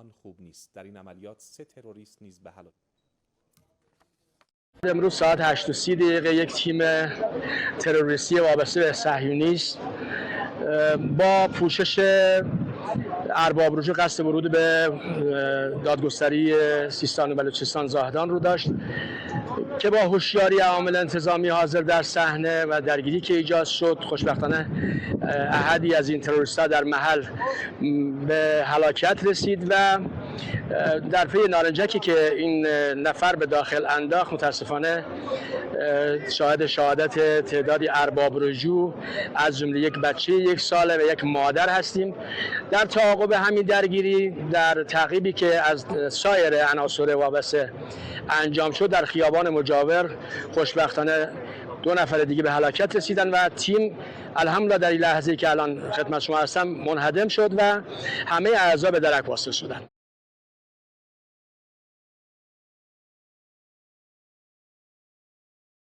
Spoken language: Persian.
بسیار خوب نیست. در این عملیات 3 تروریست نیز به هلاکت. امروز ساعت 8:30 یک تیم تروریستی وابسته به صهیونیسم با پوشش ارباب رجوع قصد ورود به دادگستری سیستان و بلوچستان زاهدان رو داشت که با هوشیاری عوامل انتظامی حاضر در صحنه و درگیری که ایجاد شد، خوشبختانه احدی از این تروریست‌ها در محل به هلاکت رسید و در پی نارنجکی که این نفر به داخل انداخت متاسفانه شاهد شهادت تعدادی ارباب رجوع از جمله یک بچه 1 ساله و یک مادر هستیم. در تعاقب همین درگیری، در تعقیبی که از سایر عناصر وابسته انجام شد، در خیابان مجاور خوشبختانه 2 نفر دیگه به هلاکت رسیدن و تیم الحمدلله در این لحظه که الان خدمت شما هستم منهدم شد و همه اعضا به درک واصل شدند.